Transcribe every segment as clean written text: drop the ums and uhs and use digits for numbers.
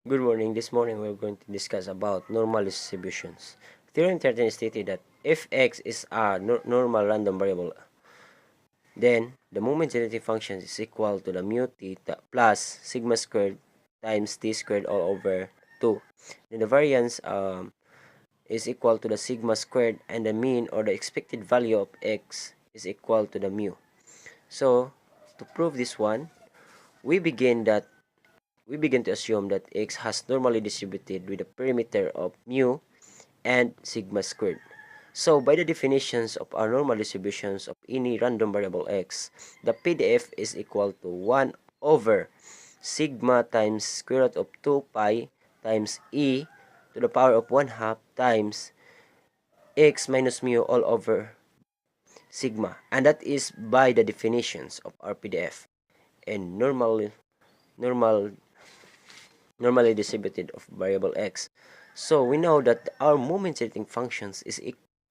Good morning. This morning we're going to discuss about normal distributions. Theorem 13 stated that if x is a normal random variable, then the moment generating function is equal to the mu t plus sigma squared times t squared all over 2. Then the variance is equal to the sigma squared, and the mean or the expected value of x is equal to the mu. So to prove this one, we begin to assume that x has normally distributed with a perimeter of mu and sigma squared. So by the definitions of our normal distributions of any random variable x, the PDF is equal to 1 over sigma times square root of 2 pi times e to the power of 1 half times x minus mu all over sigma. And that is by the definitions of our PDF and normal normally distributed of variable x. So we know that our moment generating functions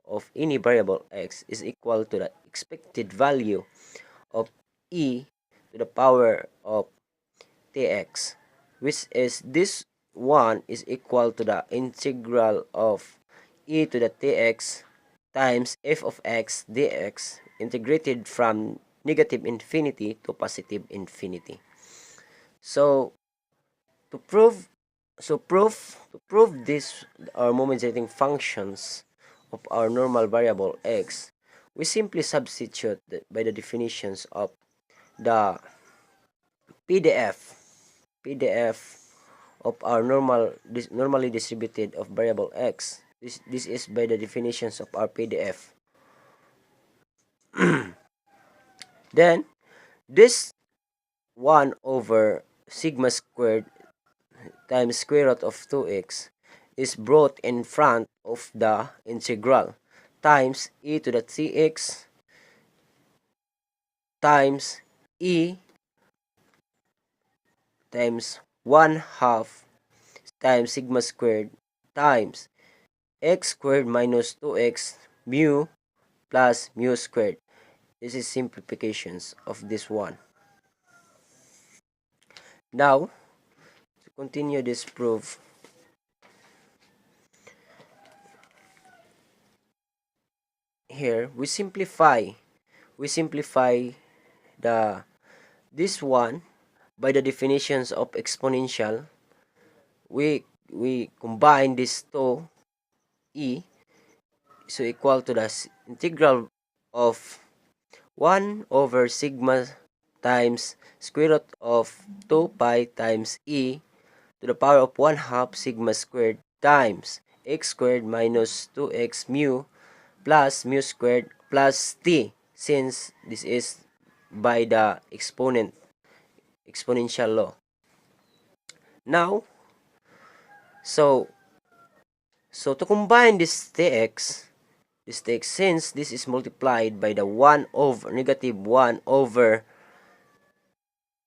of any variable x is equal to the expected value of e to the power of tx, which is this one is equal to the integral of e to the tx times f of x dx integrated from negative infinity to positive infinity. So to prove to prove this our moment generating functions of our normal variable x, we simply substitute by the definitions of the PDF of our normally distributed of variable x. This is by the definitions of our PDF. Then this 1 over sigma squared times square root of 2x is brought in front of the integral times e to the 3x times e times 1 half times sigma squared times x squared minus 2x mu plus mu squared. This is simplifications of this one. Now, to continue this proof, here we simplify the this one by the definitions of exponential. We combine this to e, so equal to the integral of 1 over sigma times square root of 2 pi times e to the power of 1 half sigma squared times x squared minus 2x mu plus mu squared plus t, since this is by the exponential law. Now, so to combine this tx, since this is multiplied by the 1 over negative 1 over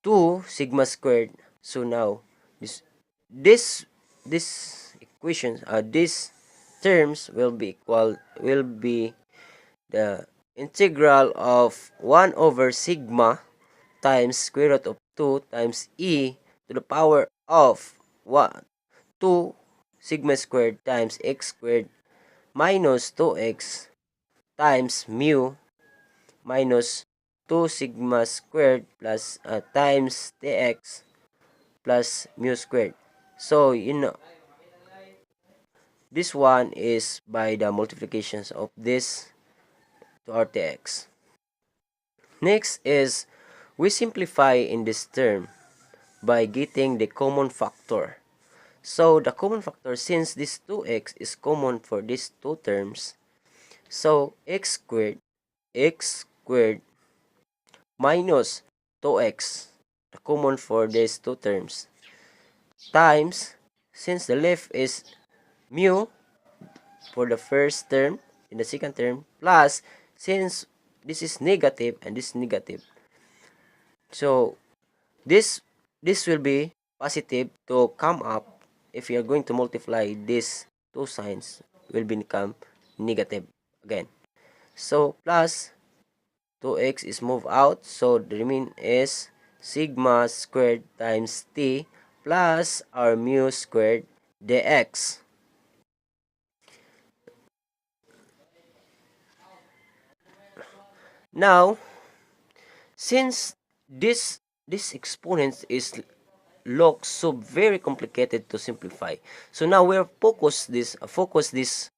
2 sigma squared, so now this equations these terms will be the integral of 1 over sigma times square root of 2 times e to the power of 2 sigma squared times x squared minus 2x times mu minus 2 sigma squared plus times tx plus mu squared. So this one is by the multiplications of this to our tx. Next is we simplify in this term by getting the common factor. So the common factor, since this 2x is common for these two terms, so x squared minus 2x, the common for these two terms, times, since the left is mu for the first term in the second term, plus, since this is negative and this is negative, so this will be positive to come up. If you are going to multiply these two signs, will become negative again. So plus 2x is moved out, so the remaining is sigma squared times t plus our mu squared dx. Now, since this exponent is looks so very complicated to simplify, so now we're focus this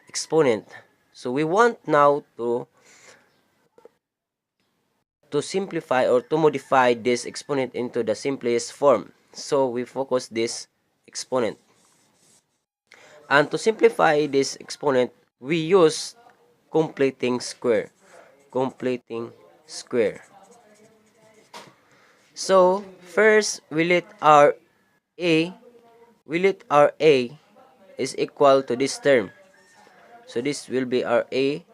exponent. So we want now to simplify or to modify this exponent into the simplest form. So we focus this exponent. And to simplify this exponent, we use completing square. Completing square. So first a we let our a is equal to this term. So this will be our a,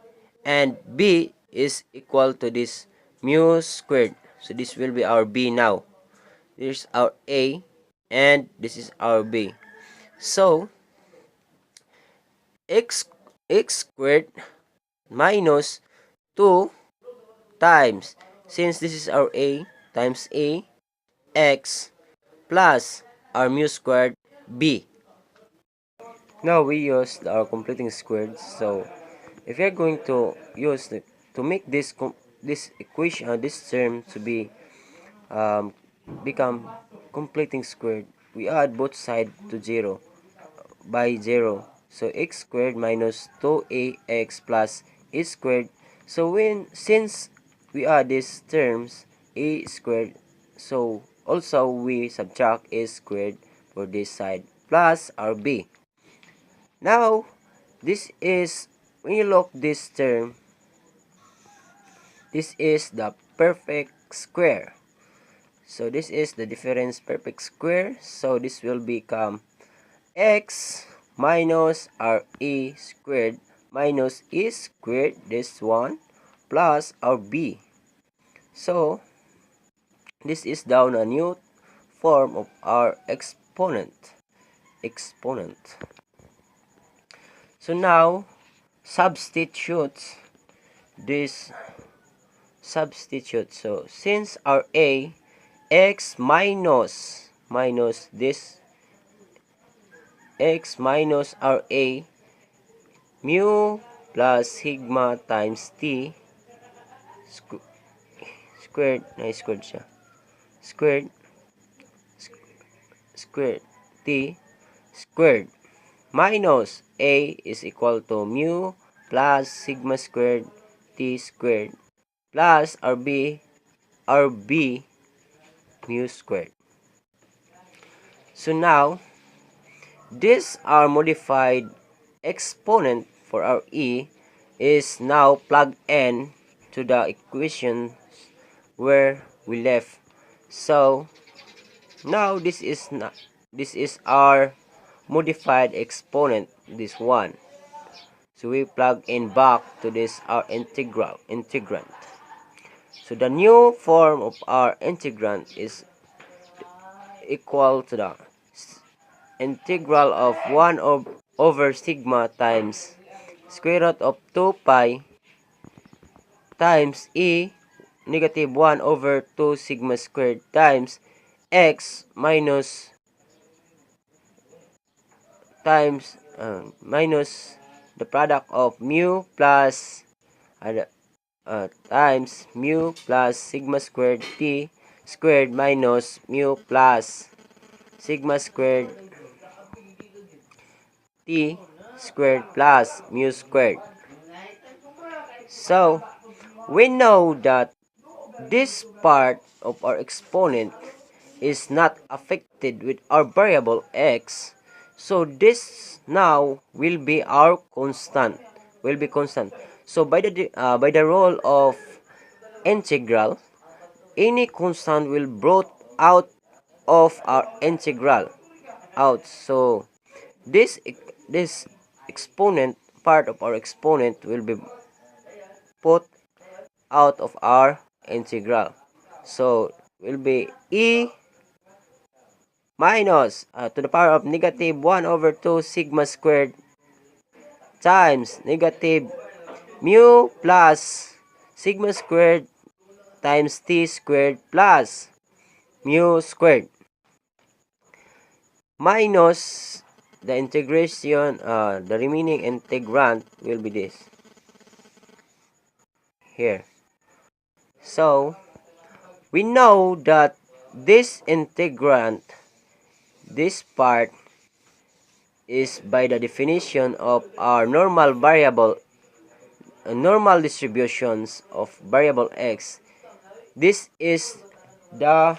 and b is equal to this mu squared. So this will be our b now. Here's our a, and this is our b. So x squared minus 2 times, since this is our a, times a, x plus our mu squared b. Now we use our completing squared. So if you're going to use to make this equation, this term to be become completing squared, we add both sides to 0 by 0. So x squared minus 2ax plus a squared. So since we add these terms a squared, so also we subtract a squared for this side plus our b. Now this is, when you look this term, this is the perfect square. So this is the difference perfect square. So this will become x minus our a squared minus e squared, this one, plus our b. So this is down a new form of our exponent. So now this substitute. So since our a, x minus this, x minus our a, mu plus sigma times t squared, squared siya, squared t squared minus a is equal to mu plus sigma squared t squared plus our b mu squared. So now this our modified exponent for our e is now plugged in to the equation where we left. So now this is our modified exponent, this one. So we plug in back to this our integrand. So the new form of our integrand is equal to the integral of 1 over sigma times square root of 2 pi times e negative 1 over 2 sigma squared times x minus the product of mu plus times mu plus sigma squared t squared minus mu plus sigma squared t squared plus mu squared. So we know that this part of our exponent is not affected with our variable x. So this now will be our constant. So by the rule of integral, any constant will brought out of our integral out. So this exponent, part of our exponent, will be put out of our integral. So will be e minus to the power of negative 1 over 2 sigma squared times negative mu plus sigma squared times t squared plus mu squared. minus the integration, the remaining integrand will be this here. So we know that this integrand, this part, is by the definition of our normal variable, normal distributions of variable x. This is the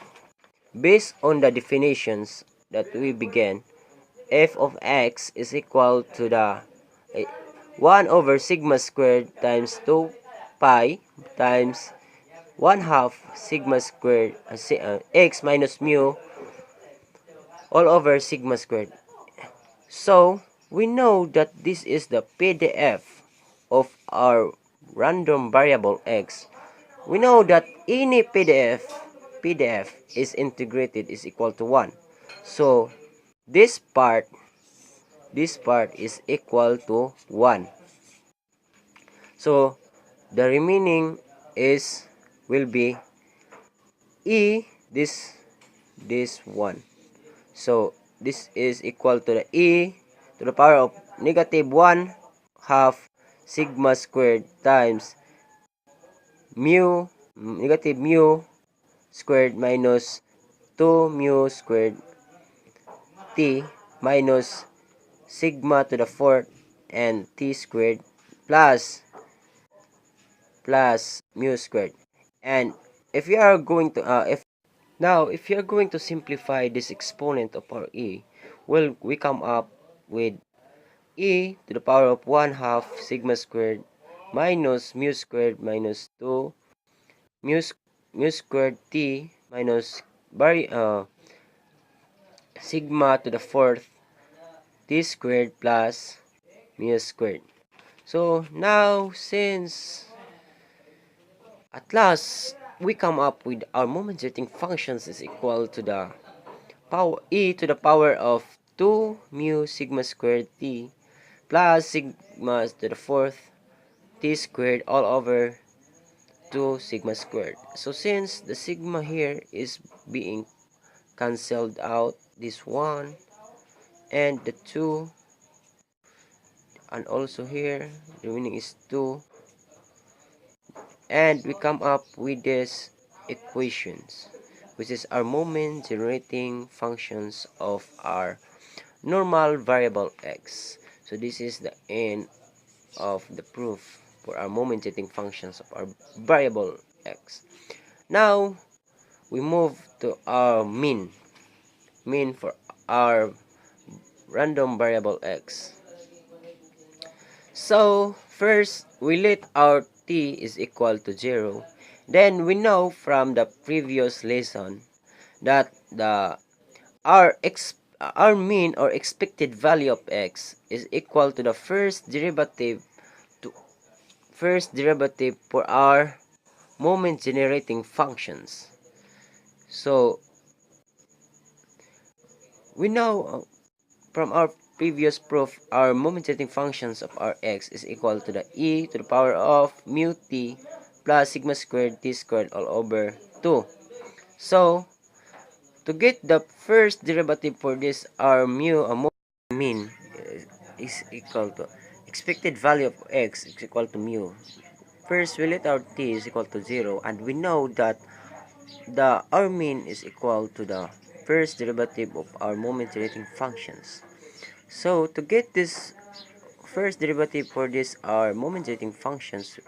based on the definitions that we began. F of x is equal to the 1 over sigma squared times 2 pi times 1 half sigma squared x minus mu all over sigma squared. So we know that this is the PDF of our random variable x. We know that any PDF is integrated is equal to 1. So this part is equal to 1. So the remaining is will be e this 1. So this is equal to the e to the power of negative 1 half sigma squared times negative mu squared minus 2 mu squared t minus sigma to the fourth and t squared plus mu squared. And if you are going to if you are going to simplify this exponent of our e, well, we come up with e to the power of 1 half sigma squared minus mu squared minus 2 mu, mu squared t minus sigma to the fourth t squared plus mu squared. So now, since at last we come up with our moment generating functions is equal to the power e to the power of 2 mu sigma squared t plus sigma to the fourth t squared all over 2 sigma squared. So since the sigma here is being cancelled out, this one and the 2, and also here the remaining is 2, and we come up with this equations, which is our moment generating functions of our normal variable x. So this is the end of the proof for our moment generating functions of our variable x. Now we move to our mean for our random variable x. So first we let our t is equal to 0. Then we know from the previous lesson that our mean or expected value of x is equal to the first derivative for our moment generating functions. So we know from our previous proof, our moment generating functions of our x is equal to the e to the power of mu t plus sigma squared t squared all over 2. So to get the first derivative for this, our mean is equal to expected value of x is equal to mu. First, we let our t is equal to 0, and we know that our mean is equal to the first derivative of our moment generating functions. So to get this first derivative for this our moment generating functions,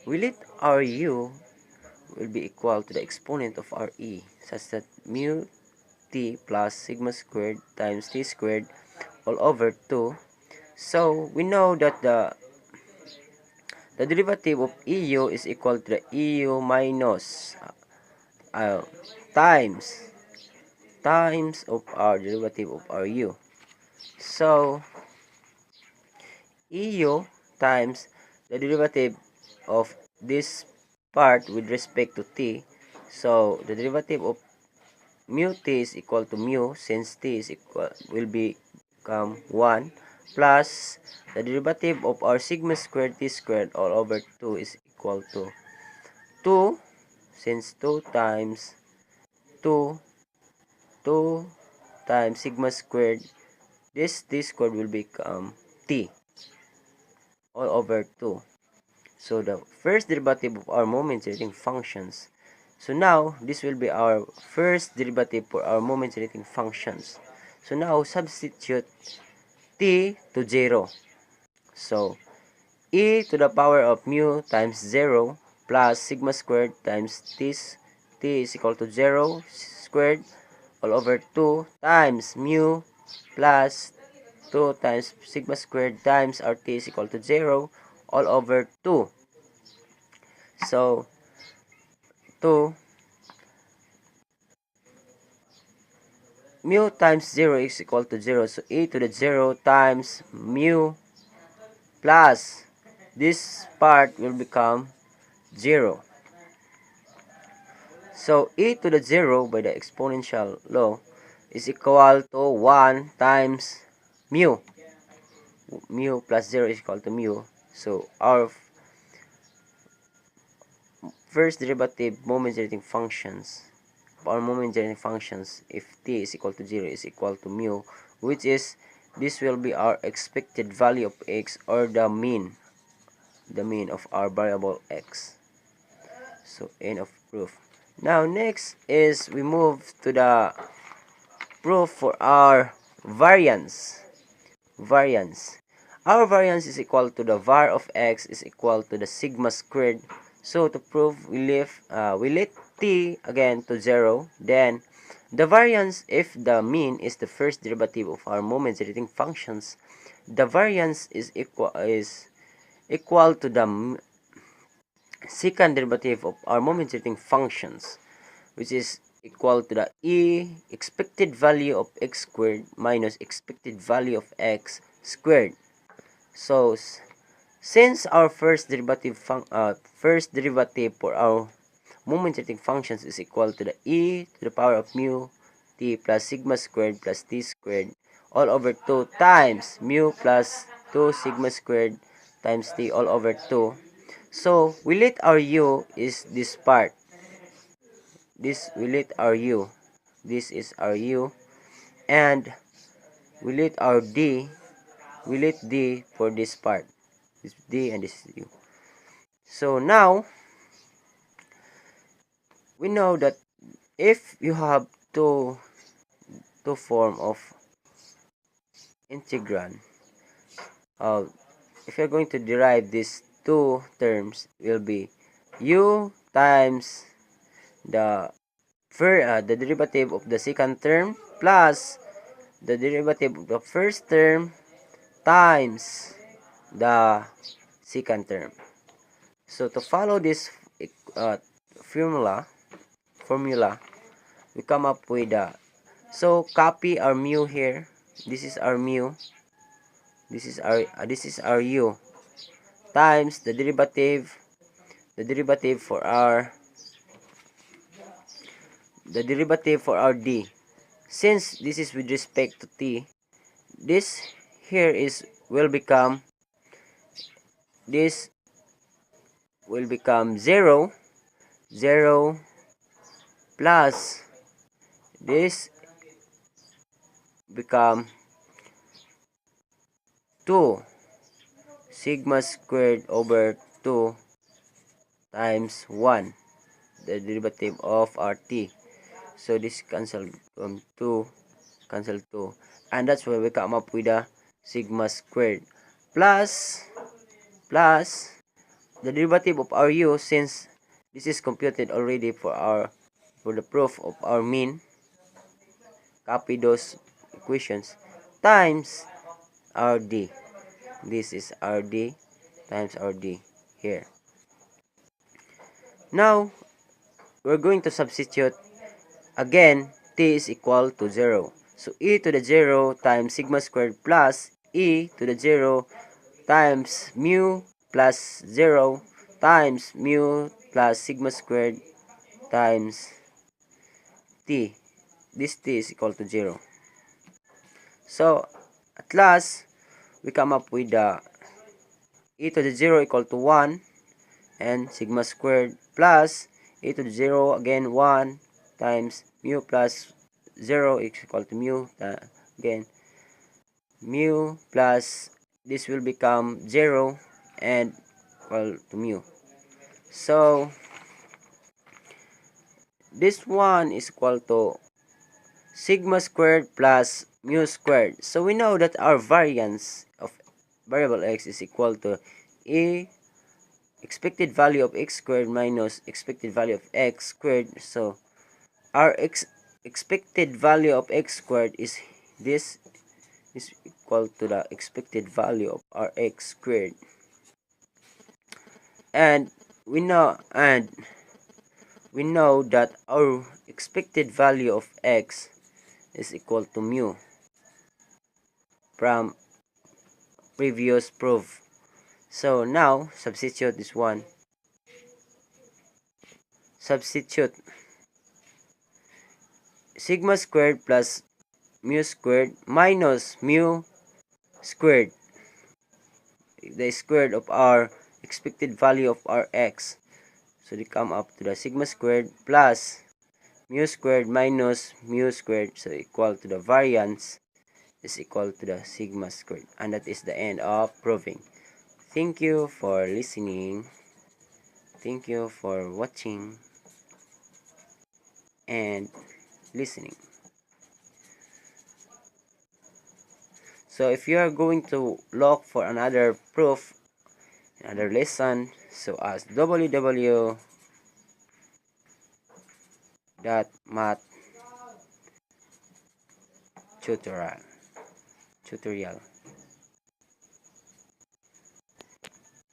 we let our u will be equal to the exponent of our e, such that mu t plus sigma squared times t squared all over 2. So we know that the derivative of eu is equal to the eu minus uh, times of our derivative of our u. So eu times the derivative of this part with respect to t. So the derivative of mu t is equal to mu, since t is equal will become 1, plus the derivative of our sigma squared t squared all over 2 is equal to 2, since 2 times 2 times sigma squared. This t squared will become t all over 2. So the first derivative of our moment generating functions. So now this will be our first derivative for our moment generating functions. So now substitute t to 0. So e to the power of mu times 0 plus sigma squared times t is equal to 0 squared all over 2 times mu plus 2 times sigma squared times our t is equal to 0 all over 2. So 2 mu times 0 is equal to 0. So e to the 0 times mu plus this part will become 0. So e to the 0 by the exponential law is equal to 1 times mu. Mu plus 0 is equal to mu. So our first derivative moment generating functions, our moment generating functions, if t is equal to 0 is equal to mu, which is this will be our expected value of x, or the mean of our variable x. So end of proof. Now next is we move to the proof for our variance. Our variance is equal to the var of x is equal to the sigma squared. So to prove, we let t again to 0. Then the variance, if the mean is the first derivative of our moment generating functions, the variance is equal to the second derivative of our moment generating functions, which is equal to the expected value of x squared minus expected value of x squared. So since our first derivative for our moment generating functions is equal to the e to the power of mu t plus sigma squared plus t squared all over 2 times mu plus 2 sigma squared times t all over 2. So we let our u is this part. This is our u, and we let our d, for this part. This d and this is u. So now we know that if you have two form of integrand, if you're going to derive these two terms, will be u times the derivative of the second term plus the derivative of the first term times the second term. So to follow this formula, we come up with so copy our mu here. This is our mu. This is our u times the derivative for our d. Since this is with respect to t, this here will become 0 plus this become 2 sigma squared over 2 times 1, the derivative of our t. So this cancel from 2, and that's why we come up with a sigma squared plus the derivative of our u, since this is computed already for the proof of our mean. Copy those equations times our d. This is our d times our d here. Now we're going to substitute again. T is equal to 0. So e to the 0 times sigma squared plus e to the 0 times mu plus 0 times mu plus sigma squared times t. This t is equal to 0. So at last we come up with e to the 0 equal to 1 and sigma squared plus e to the 0 again 1 times mu plus 0 is equal to mu. Again, mu plus this will become 0 and equal to mu. So this one is equal to sigma squared plus mu squared. So we know that our variance of variable x is equal to a expected value of x squared minus expected value of x squared. So our expected value of x squared is this is equal to the expected value of our x squared, and we know that our expected value of x is equal to mu from previous proof. So now substitute this one. Substitute sigma squared plus mu squared minus mu squared, the squared of our expected value of our x. So they come up to the sigma squared plus mu squared minus mu squared, so equal to the variance is equal to the sigma squared. And that is the end of proving. Thank you for listening. Thank you for watching and listening. So if you are going to look for another proof, another lesson, so as www.math tutorial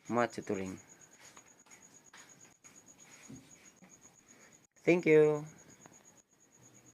math tutoring. Thank you.